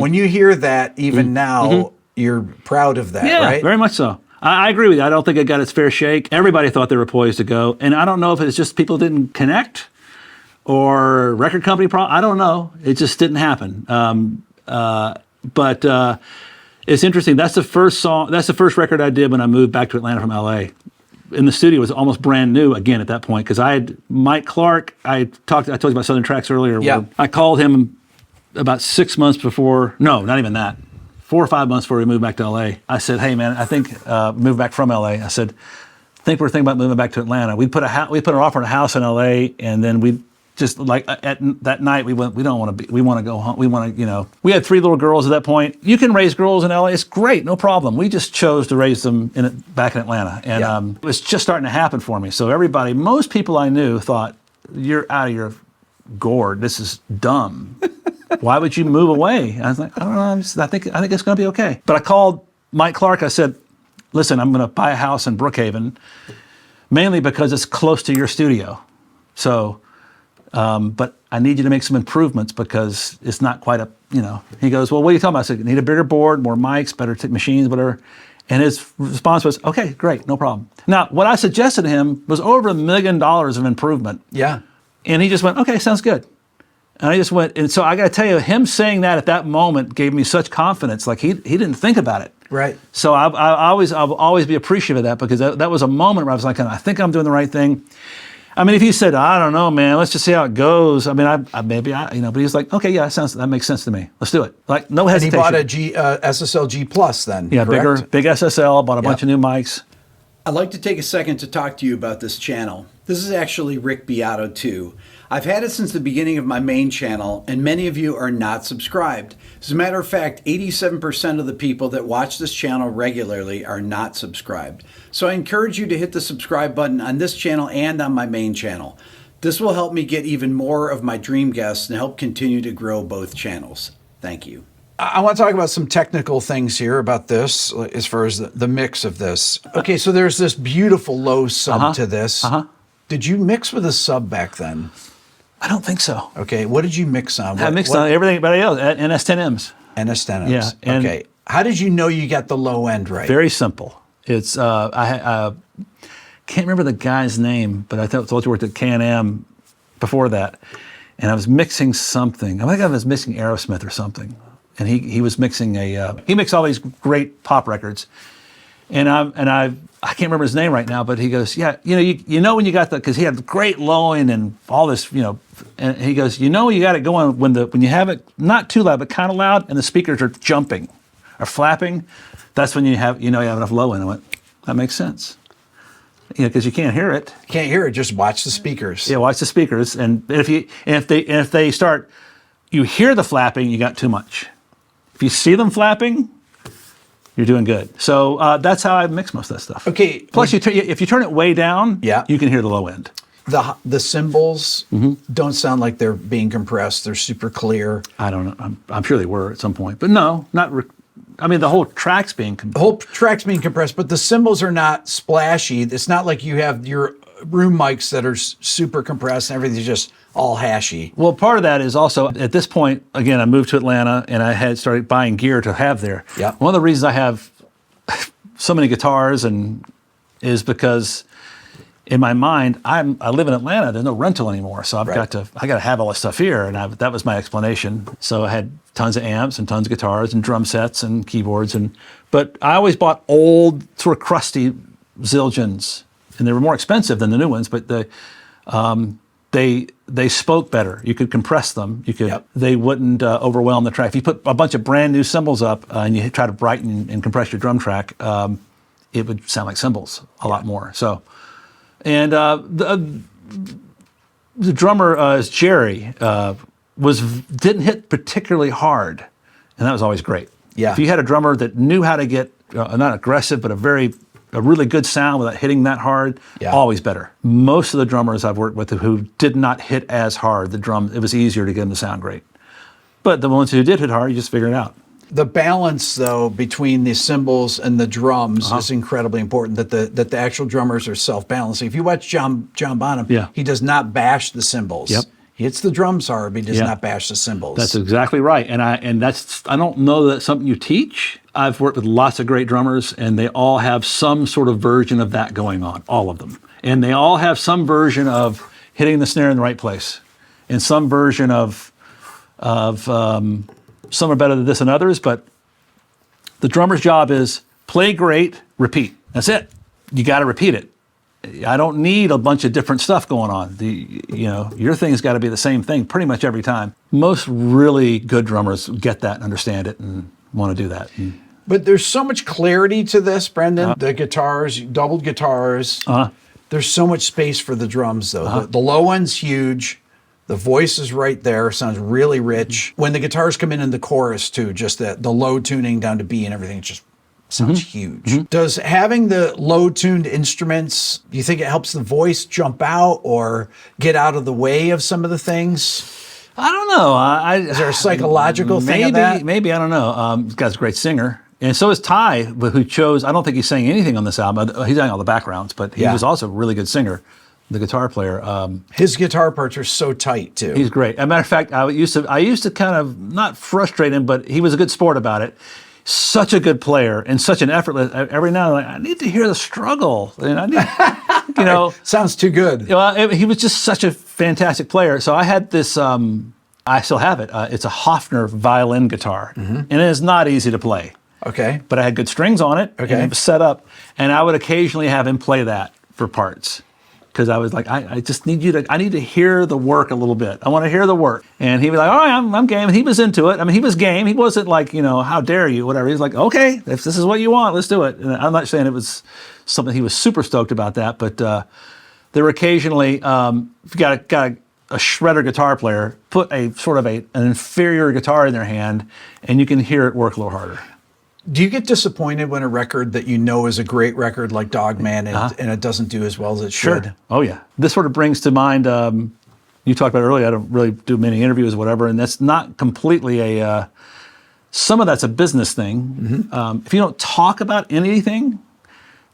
When you hear that, even now, you're proud of that, Yeah, right? very much so. I agree with you. I don't think it got its fair shake. Everybody thought they were poised to go. And I don't know if it's just people didn't connect or record company problem. I don't know. It just didn't happen. But it's interesting. That's the first song. That's the first record I did when I moved back to Atlanta from LA. In the studio, it was almost brand new again at that point because I had Mike Clark. I told you about Southern Tracks earlier. Yeah. I called him about 6 months before. No, not even that. 4 or 5 months before we moved back to LA. I said, "Hey man, I think moved back from LA." I said, "I think we're thinking about moving back to Atlanta." We put an offer on a house in LA, and then we just like at that night we went. We don't want to be. We want to go home. We want to, We had 3 little girls at that point. You can raise girls in LA. It's great, no problem. We just chose to raise them back in Atlanta, and it was just starting to happen for me. So most people I knew thought, "You're out of your gourd. This is dumb. Why would you move away?" I was like, "I don't know. I think it's going to be okay." But I called Mike Clark. I said, "Listen, I'm going to buy a house in Brookhaven, mainly because it's close to your studio. So, but I need you to make some improvements because it's not quite He goes, "Well, what are you talking about?" I said, "You need a bigger board, more mics, better machines, whatever." And his response was, "Okay, great, no problem." Now, what I suggested to him was over $1 million of improvement. Yeah. And he just went, "Okay, sounds good." And I just went, and so I got to tell you, him saying that at that moment gave me such confidence. Like he didn't think about it. Right. So I'll always be appreciative of that because that was a moment where I was like, I think I'm doing the right thing. I mean, if he said, "I don't know, man, let's just see how it goes." I mean, but he was like, "Okay, yeah, that makes sense to me. Let's do it." Like no hesitation. And he bought a SSL G Plus then. Yeah, correct? big SSL. Bought a bunch of new mics. I'd like to take a second to talk to you about this channel. This is actually Rick Beato 2. I've had it since the beginning of my main channel, and many of you are not subscribed. As a matter of fact, 87% of the people that watch this channel regularly are not subscribed. So I encourage you to hit the subscribe button on this channel and on my main channel. This will help me get even more of my dream guests and help continue to grow both channels. Thank you. I want to talk about some technical things here about this as far as the mix of this. Okay, so there's this beautiful low sub to this. Did you mix with a sub back then? I don't think so. Okay, what did you mix on? I mixed on everything but NS10Ms. NS10Ms. Yeah. Okay. How did you know you got the low end right? Very simple. It's I can't remember the guy's name, but I told you worked at Can-Am before that, and I was mixing something. I think I was mixing Aerosmith or something, and he was mixing he mixed all these great pop records, and I can't remember his name right now, but he goes, "Yeah, you know when you got because he had great low end and all this, and he goes, you got it going when you have it not too loud but kind of loud and the speakers are jumping or flapping, that's when you have enough low end." I went, "That makes sense." Because you can't hear it. Can't hear it. Just watch the speakers. Yeah, watch the speakers, and if they start, you hear the flapping, you got too much. If you see them flapping, you're doing good. So that's how I mix most of that stuff. Okay. Plus, if you turn it way down, yeah, you can hear the low end. The cymbals don't sound like they're being compressed. They're super clear. I don't know. I'm sure they were at some point, but no, not. I mean, the whole track's being compressed. The whole track's being compressed, but the cymbals are not splashy. It's not like you have your room mics that are super compressed and everything's just all hashy. Well, part of that is also, at this point, again, I moved to Atlanta and I had started buying gear to have there. Yeah. One of the reasons I have so many guitars is because in my mind, I live in Atlanta. There's no rental anymore, so I got to have all this stuff here, and that was my explanation. So I had tons of amps and tons of guitars and drum sets and keyboards, but I always bought old, sort of crusty Zildjians, and they were more expensive than the new ones, but they spoke better. You could compress them. They wouldn't overwhelm the track. If you put a bunch of brand new cymbals up and you try to brighten and compress your drum track, it would sound like cymbals a lot more. So. And the drummer, Jerry, didn't hit particularly hard, and that was always great. Yeah. If you had a drummer that knew how to get not aggressive, but a really good sound without hitting that hard, always better. Most of the drummers I've worked with who did not hit as hard, it was easier to get them to sound great. But the ones who did hit hard, you just figure it out. The balance, though, between the cymbals and the drums is incredibly important, that the actual drummers are self-balancing. If you watch John Bonham, he does not bash the cymbals. Yep. He hits the drums hard, but he does Yeah. not bash the cymbals. That's exactly right. And I don't know that that's something you teach. I've worked with lots of great drummers, and they all have some sort of version of that going on, all of them. And they all have some version of hitting the snare in the right place, and some version of some are better than this than others, but the drummer's job is play great, repeat. That's it. You got to repeat it. I don't need a bunch of different stuff going on. Your thing's got to be the same thing pretty much every time. Most really good drummers get that and understand it and want to do that. But there's so much clarity to this, Brendan. The guitars, doubled guitars. There's so much space for the drums, though. The low end's huge. The voice is right there. Sounds really rich. When the guitars come in the chorus, too, just the low tuning down to B and everything, just sounds huge. Does having the low-tuned instruments, do you think it helps the voice jump out or get out of the way of some of the things? I don't know. Is there a psychological thing of that? Maybe, I don't know. This guy's a great singer. And so is Ty, who chose, I don't think he sang anything on this album. He sang all the backgrounds, but he was also a really good singer, the guitar player. His guitar parts are so tight, too. He's great. As a matter of fact, I used to kind of, not frustrate him, but he was a good sport about it. Such a good player and such an effortless. Every now and then, I need to hear the struggle. And I need, Sounds too good. He was just such a fantastic player. So I had this. I still have it. It's a Hofner violin guitar, and it is not easy to play. Okay. But I had good strings on it, Okay. and it was set up, and I would occasionally have him play that for parts. Because I was like, I just need I need to hear the work a little bit. I want to hear the work. And he'd be like, all right, I'm game. And he was into it. I mean, he was game. He wasn't like, how dare you, whatever. He was like, okay, if this is what you want, let's do it. And I'm not saying it was something he was super stoked about that, but there were occasionally, if you got a shredder guitar player, put a sort of an inferior guitar in their hand, and you can hear it work a little harder. Do you get disappointed when a record that you know is a great record like Dog Man and it doesn't do as well as it should? Sure. Oh, yeah. This sort of brings to mind, you talked about earlier, I don't really do many interviews or whatever, and that's not completely some of that's a business thing. If you don't talk about anything,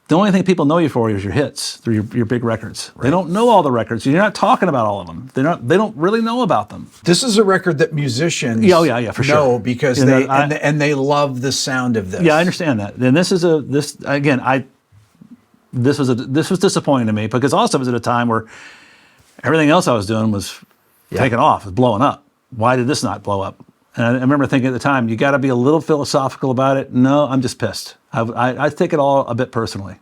the only thing people know you for is your hits, through your big records. Right. They don't know all the records. You're not talking about all of them. They don't really know about them. This is a record that musicians for sure. know because they love the sound of this. Yeah, I understand that. And this was disappointing to me because also it was at a time where everything else I was doing was taking off, was blowing up. Why did this not blow up? And I remember thinking at the time, you got to be a little philosophical about it. No, I'm just pissed. I take it all a bit personally.